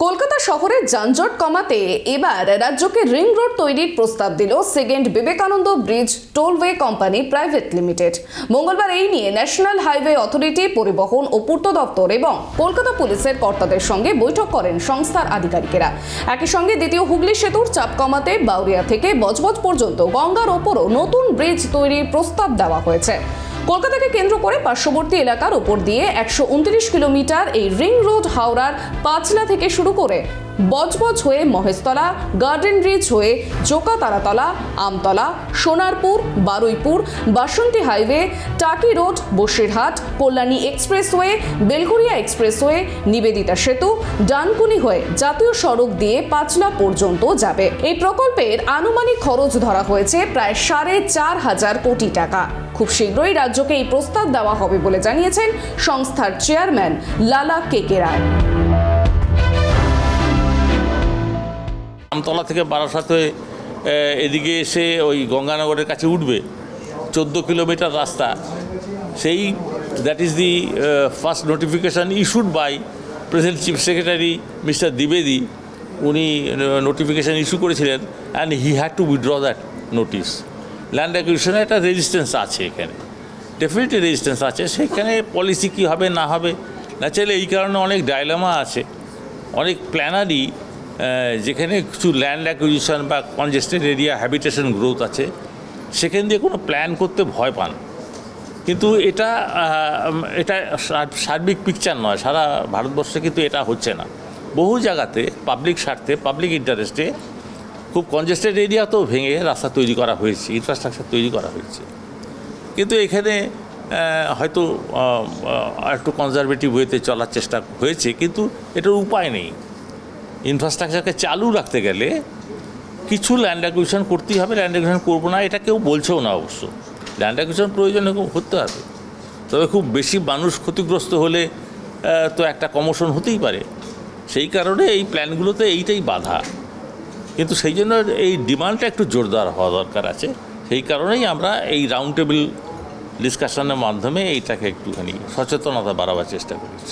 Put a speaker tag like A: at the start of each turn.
A: কলকাতা শহরের যানজট কমাতে এবার রাজ্যকে রিং রোড তৈরির প্রস্তাব দিল second Vivekananda bridge tollway company private limited. মঙ্গলবার এই নিয়ে ন্যাশনাল হাইওয়ে অথরিটি, পরিবহন ও পূর্ত দপ্তর এবং কলকাতা পুলিশের কর্তাদের সঙ্গে বৈঠক করেন সংস্থার আধিকারিকেরা। একই সঙ্গে দ্বিতীয় হুগলি সেতুর চাপ কমাতে বাউরিয়া থেকে বজবজ পর্যন্ত গঙ্গার ওপরও নতুন ব্রিজ তৈরির প্রস্তাব দেওয়া হয়েছে। কলকাতাকে কেন্দ্র করে পার্শ্ববর্তী এলাকার উপর দিয়ে 129 কিলোমিটার এই রিং রোড হাওড়ার পাঁচলা থেকে শুরু করে বজবজ হয়ে মহেশতলা, গার্ডেন রিচ হয়ে জোকা তারাতলা, আমতলা, সোনারপুর, বারুইপুর, বাসন্তী হাইওয়ে, টাকি road, Basirhat, Kalyani expressway, Belgharia expressway, Nivedita সেতু, ডানকুনি হয়ে জাতীয় সড়ক দিয়ে পাঁচলা পর্যন্ত যাবে। এই প্রকল্পের আনুমানিক খরচ ধরা হয়েছে প্রায় 4,500 কোটি টাকা। খুব শীঘ্রই রাজ্যকে এই প্রস্তাব দেওয়া হবে বলে জানিয়েছেন সংস্থার চেয়ারম্যান লালা কেকে রায়।
B: আমতলা থেকে বারাসাত হয়ে এদিকে এসে ওই গঙ্গানগরের কাছে উঠবে 14 কিলোমিটার রাস্তা। সেই that is the first notification issued by present chief secretary mister দ্বিবেদী। উনি নোটিফিকেশান ইস্যু করেছিলেন and he had to withdraw that notice. Land অ্যাকুইজিশনে একটা রেজিস্ট্যান্স আছে, এখানে ডেফিনেটলি রেজিস্ট্যান্স আছে। সেখানে পলিসি কী হবে না হবে না চাইলে এই কারণে অনেক ডায়লেমা আছে, অনেক প্ল্যানারই যেখানে কিছু ল্যান্ড অ্যাকুইজিশন বা কনজেস্টেড এরিয়া হ্যাবিটেশন গ্রোথ আছে, সেখান দিয়ে কোনো প্ল্যান করতে ভয় পান। কিন্তু এটা সার্বিক পিকচার নয়, সারা ভারতবর্ষে কিন্তু এটা হচ্ছে না। বহু জায়গাতে পাবলিক স্বার্থে, পাবলিক ইন্টারেস্টে খুব কনজেস্টেড এরিয়াতেও ভেঙে রাস্তা তৈরি করা হয়েছে, ইনফ্রাস্ট্রাকচার তৈরি করা হয়েছে। কিন্তু এখানে হয়তো একটু কনজারভেটিভ ওয়েতে চলার চেষ্টা হয়েছে, কিন্তু এটার উপায় নেই। ইনফ্রাস্ট্রাকচারকে চালু রাখতে গেলে কিছু ল্যান্ড অ্যাকুইজিশন করতেই হবে। ল্যান্ড অ্যাকুইজিশন করবো না এটা কেউ বলছেও না অবশ্য। ল্যান্ড অ্যাকুইজিশন প্রয়োজনে করতে হবে, তবে খুব বেশি মানুষ ক্ষতিগ্রস্ত হলে তো একটা কমোশন হতেই পারে। সেই কারণে এই প্ল্যানগুলোতে এইটাই বাধা। কিন্তু সেই জন্য এই ডিমান্ডটা একটু জোরদার হওয়া দরকার আছে। সেই কারণেই আমরা এই রাউন্ড টেবিল ডিসকাশনের মাধ্যমে এইটাকে একটুখানি সচেতনতা বাড়াবার চেষ্টা করেছি।